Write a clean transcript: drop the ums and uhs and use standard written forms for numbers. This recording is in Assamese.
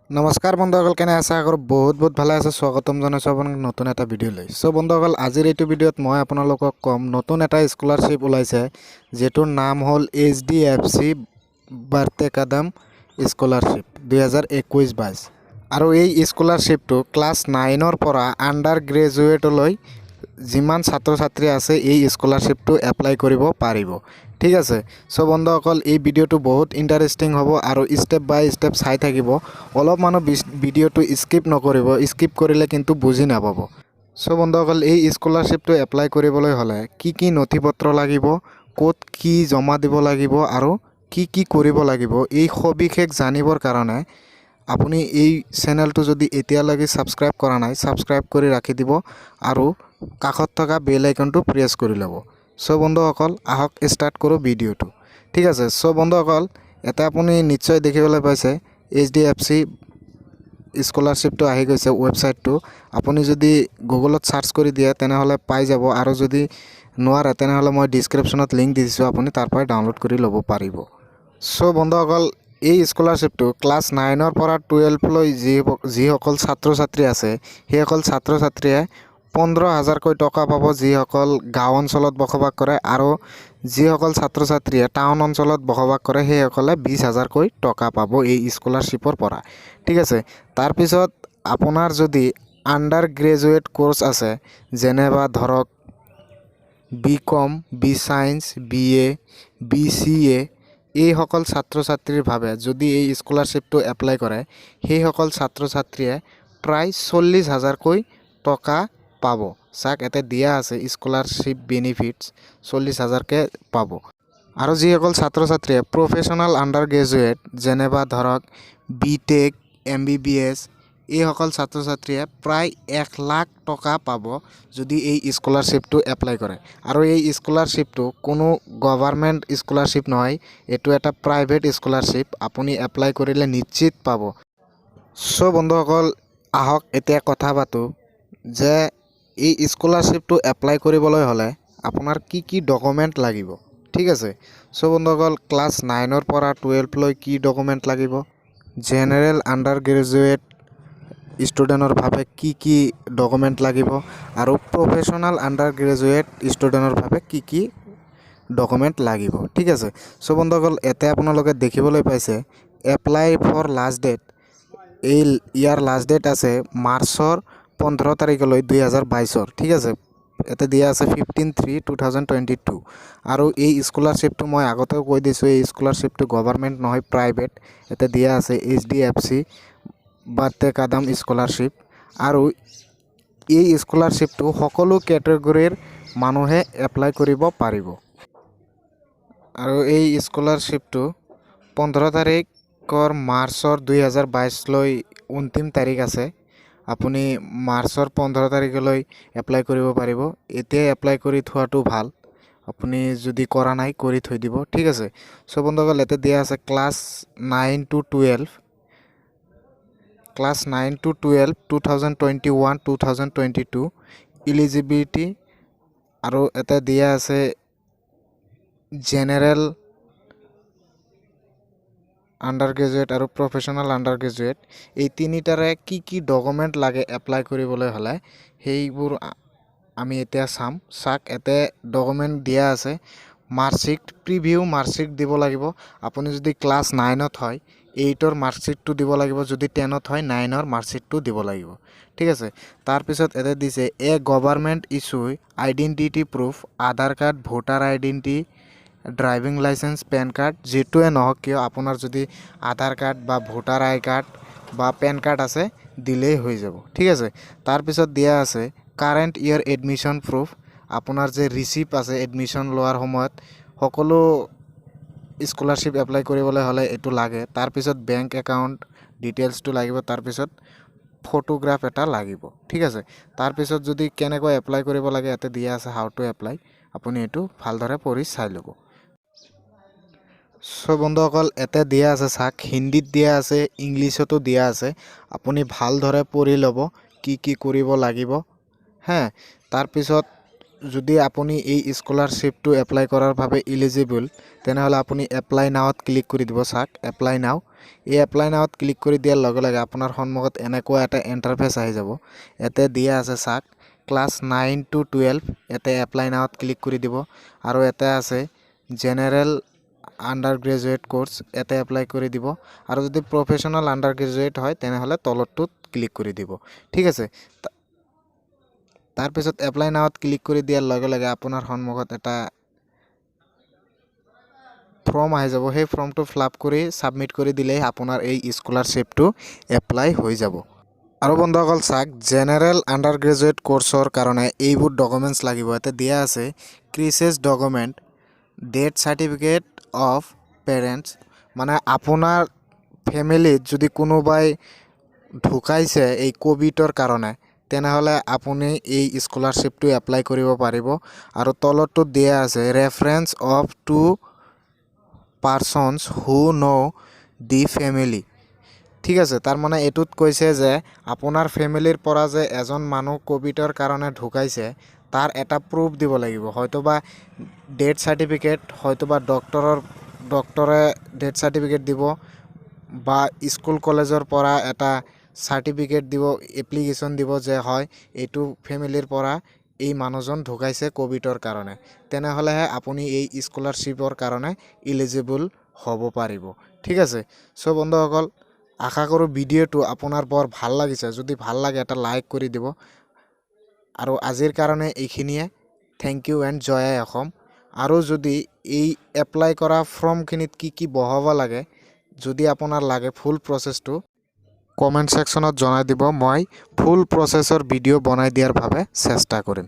নমস্কাৰ বন্ধুসকল, কেনে আছে? আগৰ বহুত ভালে আছে। স্বাগতম জনাইছোঁ আপোনাক নতুন এটা ভিডিঅ'লৈ। চ' বন্ধুসকল, আজিৰ এইটো ভিডিঅ'ত মই আপোনালোকক ক'ম নতুন এটা স্কলাৰশ্বিপ ওলাইছে, যিটোৰ নাম হ'ল HDFC বাঢ়তে কদম স্কলাৰশ্বিপ 2021-22। আৰু এই স্কলাৰশ্বিপটো ক্লাছ 9ৰ পৰা আণ্ডাৰ গ্ৰেজুৱেটলৈ যিমান ছাত্ৰ ছাত্ৰী আছে এই স্কলাৰশ্বিপটো এপ্লাই কৰিব পাৰিব। ঠিক আছে। চ' বন্ধুসকল, এই ভিডিঅ'টো বহুত ইণ্টাৰেষ্টিং হ'ব আৰু ষ্টেপ বাই ষ্টেপ চাই থাকিব। অলপ মানুহ ভিডিঅ'টো স্কিপ নকৰিব, স্কিপ কৰিলে কিন্তু বুজি নাপাব। চ' বন্ধুসকল, এই স্কলাৰশ্বিপটো এপ্লাই কৰিবলৈ হ'লে কি নথি পত্ৰ লাগিব, ক'ত কি জমা দিব লাগিব আৰু কি কৰিব লাগিব, এই সবিশেষ জানিবৰ কাৰণে আপুনি এই চেনেলটো যদি এতিয়ালৈকে ছাবস্ক্ৰাইব কৰা নাই, ছাবস্ক্ৰাইব কৰি ৰাখি দিব আৰু কাষত থকা বেল আইকনটো প্ৰেছ কৰি ল'ব। চ' বন্ধুসকল, আহক ষ্টাৰ্ট কৰোঁ ভিডিঅ'টো। ঠিক আছে। চ' বন্ধুসকল, এটা আপুনি নিশ্চয় দেখিবলৈ পাইছে HDFC স্কলাৰশ্বিপটো আহি গৈছে ৱেবছাইটটো। আপুনি যদি গুগলত ছাৰ্চ কৰি দিয়ে তেনেহ'লে পাই যাব, আৰু যদি নোৱাৰে তেনেহ'লে মই ডিছক্ৰিপশ্যনত লিংক দি দিছোঁ, আপুনি তাৰ পৰাই ডাউনলোড কৰি ল'ব পাৰিব। চ' বন্ধুসকল, এই স্কলাৰশ্বিপটো ক্লাছ 9ৰ পৰা 12লৈ যিসকল ছাত্ৰ ছাত্ৰী আছে সেইসকল ছাত্ৰ ছাত্ৰীয়ে 15,000কৈ টকা পাব, যিসকল গাঁও অঞ্চলত বসবাস কৰে, আৰু যিসকল ছাত্ৰ ছাত্ৰীয়ে টাউন অঞ্চলত বসবাস কৰে সেইসকলে 20,000কৈ টকা পাব এই স্কলাৰশ্বিপৰ পৰা। ঠিক আছে। তাৰপিছত আপোনাৰ যদি আণ্ডাৰ গ্ৰেজুৱেট কোৰ্চ আছে, যেনেবা ধৰক BCom, BScience, BA, BCA, এইসকল ছাত্ৰ ছাত্ৰীৰ বাবে যদি এই স্কলাৰশ্বিপটো এপ্লাই কৰে সেইসকল ছাত্ৰ ছাত্ৰীয়ে প্ৰায় 40,000কৈ টকা পাব। চাওক, ইয়াতে দিয়া আছে স্কলাৰশ্বিপ বেনিফিটছ 40,000কৈ পাব। আৰু যিসকল ছাত্ৰ ছাত্ৰীয়ে প্ৰফেশ্যনেল আণ্ডাৰ গ্ৰেজুৱেট, যেনেবা ধৰক BTech, MBBS, এইসকল ছাত্ৰ ছাত্ৰীয়ে প্ৰায় 1 লাখ টকা পাব যদি এই স্কলাৰশ্বিপটো এপ্লাই কৰে। আৰু এই স্কলাৰশ্বিপটো কোনো গভৰ্ণমেণ্ট স্কলাৰশ্বিপ নহয়, এইটো এটা প্ৰাইভেট স্কলাৰশ্বিপ। আপুনি এপ্লাই কৰিলে নিশ্চিত পাব। চ' বন্ধুসকল, আহক এতিয়া কথা পাতোঁ যে এই স্কলাৰশ্বিপটো এপ্লাই কৰিবলৈ হ'লে আপোনাৰ কি ডকুমেণ্ট লাগিব। ঠিক আছে। চ' বন্ধুসকল, ক্লাছ 9ৰ পৰা 12লৈ কি ডকুমেণ্ট লাগিব, জেনেৰেল আণ্ডাৰ গ্ৰেজুৱেট ষ্টুডেণ্টৰ বাবে কি ডকুমেণ্ট লাগিব, আৰু প্ৰফেশ্যনেল আণ্ডাৰ গ্ৰেজুৱেট ষ্টুডেণ্টৰ বাবে কি ডকুমেণ্ট লাগিব। ঠিক আছে। চ' বন্ধুসকল, ইয়াতে আপোনালোকে দেখিবলৈ পাইছে এপ্লাই ফৰ লাষ্ট ডেট। ইয়াৰ লাষ্ট ডেট আছে মাৰ্চৰ 15 তাৰিখলৈ 2022। ঠিক আছে। ইয়াতে দিয়া আছে 15/3/2022। আৰু এই স্কলাৰশ্বিপটো মই আগতেও কৈ দিছোঁ, এই স্কলাৰশ্বিপটো গভৰ্ণমেণ্ট নহয়, প্ৰাইভেট। ইয়াতে দিয়া আছে HDFC বাঢ়তে কদম স্কলাৰশ্বিপ। আৰু এই স্কলাৰশ্বিপটো সকলো কেটেগৰীৰ মানুহে এপ্লাই কৰিব পাৰিব। আৰু এই স্কলাৰশ্বিপটো 15 তাৰিখৰ মাৰ্চৰ 2022লৈ অন্তিম তাৰিখ আছে। আপুনি মাৰ্চৰ 15 তাৰিখলৈ এপ্লাই কৰিব পাৰিব। এতিয়াই এপ্লাই কৰি থোৱাটো ভাল, আপুনি যদি কৰা নাই কৰি থৈ দিব। ঠিক আছে। চ' বন্ধুসকল, ইয়াতে দিয়া আছে ক্লাছ 9 to 12, 2021-2022 ইলিজিবিলিটি। আৰু এটা দিয়া আছে জেনেৰেল আণ্ডাৰ গ্ৰেজুৱেট আৰু প্ৰফেশ্যনেল আণ্ডাৰ গ্ৰেজুৱেট। এই তিনিটাৰে কি ডকুমেণ্ট লাগে এপ্লাই কৰিবলৈ হ'লে সেইবোৰ আমি এতিয়া চাম। চাওক, ইয়াতে ডকুমেণ্ট দিয়া আছে মাৰ্কশ্বিট, প্ৰিভিউ মাৰ্কশ্বিট দিব লাগিব। আপুনি যদি ক্লাছ 9ত হয় 8ৰ মাৰ্কশ্বিটটো দিব লাগিব, যদি 10ত হয় 9ৰ মাৰ্কশ্বিটটো দিব লাগিব। ঠিক আছে। তাৰপিছত ইয়াতে দিছে government issue identity proof, Aadhaar card, voter identity, driving licence, PAN card, যিটোৱে নহওক কিয় আপোনাৰ যদি আধাৰ কাৰ্ড বা ভোটাৰ আই কাৰ্ড বা পেন কাৰ্ড আছে দিলেই হৈ যাব। ঠিক আছে। তাৰপিছত দিয়া আছে কাৰেণ্ট ইয়েৰ এডমিশ্যন প্ৰুফ, আপোনাৰ যে ৰিচিপ্ট আছে এডমিশ্যন লোৱাৰ সময়ত সকলো স্কলাৰশ্বিপ এপ্লাই কৰিবলৈ হ'লে এইটো লাগে। তাৰপিছত বেংক একাউণ্ট ডিটেইলছটো লাগিব। তাৰপিছত ফটোগ্ৰাফ এটা লাগিব। ঠিক আছে। তাৰপিছত যদি কেনেকৈ এপ্লাই কৰিব লাগে ইয়াতে দিয়া আছে হাউ টু এপ্লাই, আপুনি এইটো ভালদৰে পঢ়ি চাই ল'ব। চ' বন্ধুসকল, ইয়াতে দিয়া আছে চাওক, হিন্দীত দিয়া আছে, ইংলিছতো দিয়া আছে। আপুনি ভালদৰে পঢ়ি ল'ব কি কৰিব লাগিব। তাৰপিছত যদি আপুনি এই স্কলাৰশ্বিপটো এপ্লাই কৰাৰ বাবে ইলিজিবল তেনেহ'লে আপুনি এপ্লাই নাওত ক্লিক কৰি দিব। চাওক এপ্লাই নাও, এই এপ্লাই নাওত ক্লিক কৰি দিয়াৰ লগে লগে আপোনাৰ সন্মুখত এনেকুৱা এটা ইণ্টাৰফেচ আহি যাব। ইয়াতে দিয়া আছে চাওক ক্লাছ 9 to 12, ইয়াতে এপ্লাই নাওত ক্লিক কৰি দিব। আৰু ইয়াতে আছে জেনেৰেল আণ্ডাৰ গ্ৰেজুৱেট কোৰ্চ, ইয়াতে এপ্লাই কৰি দিব। আৰু যদি প্ৰফেশ্যনেল আণ্ডাৰ গ্ৰেজুৱেট হয় তেনেহ'লে তলৰটোত ক্লিক কৰি দিব। ঠিক আছে, তাৰপিছত এপ্লাই নাওত ক্লিক কৰি দিয়াৰ লগে লগে আপোনাৰ সন্মুখত এটা ফৰ্ম আহি যাব। সেই ফৰ্মটো ফিলআপ কৰি ছাবমিট কৰি দিলেই আপোনাৰ এই স্কলাৰশ্বিপটো এপ্লাই হৈ যাব। আৰু বন্ধুসকল চাওক জেনেৰেল আণ্ডাৰ গ্ৰেজুৱেট কোৰ্চৰ কাৰণে এইবোৰ ডকুমেণ্টছ লাগিব। ইয়াতে দিয়া আছে ক্ৰিচেছ document, death certificate of parents, মানে আপোনাৰ ফেমিলিত যদি কোনোবাই ঢুকাইছে এই ক'ভিডৰ কাৰণে তেনেহ'লে আপুনি এই স্কলাৰশ্বিপটো এপ্লাই কৰিব পাৰিব। আৰু তলতটোত দিয়া আছে reference of 2 persons who know' the family. ঠিক আছে, তাৰমানে এইটোত কৈছে যে আপোনাৰ ফেমিলিৰ পৰা যে এজন মানুহ ক'ভিডৰ কাৰণে ঢুকাইছে তাৰ এটা প্ৰুফ দিব লাগিব, হয়তোবা ডেথ চাৰ্টিফিকেট, হয়তোবা ডক্টৰে ডেথ চাৰ্টিফিকেট দিব, বা স্কুল কলেজৰ পৰা এটা চাৰ্টিফিকেট দিব, এপ্লিকেশ্যন দিব যে হয় এইটো ফেমিলিৰ পৰা এই মানুহজন ঢুকাইছে ক'ভিডৰ কাৰণে, তেনেহ'লেহে আপুনি এই স্কলাৰশ্বিপৰ কাৰণে ইলিজিবল হ'ব পাৰিব। ঠিক আছে, চ' বন্ধুসকল আশা কৰোঁ ভিডিঅ'টো আপোনাৰ বৰ ভাল লাগিছে। যদি ভাল লাগে এটা লাইক কৰি দিব। আৰু আজিৰ কাৰণে এইখিনিয়ে। থেংক ইউ এণ্ড জয় আই অসম। আৰু যদি এই এপ্লাই কৰা ফৰ্মখিনিত কি বহাব লাগে, যদি আপোনাৰ লাগে ফুল প্ৰচেছটো কমেণ্ট ছেকশ্যনত জনাই দিব। মই ফুল প্ৰচেছৰ ভিডিঅ' বনাই দিয়াৰ বাবে চেষ্টা কৰিম।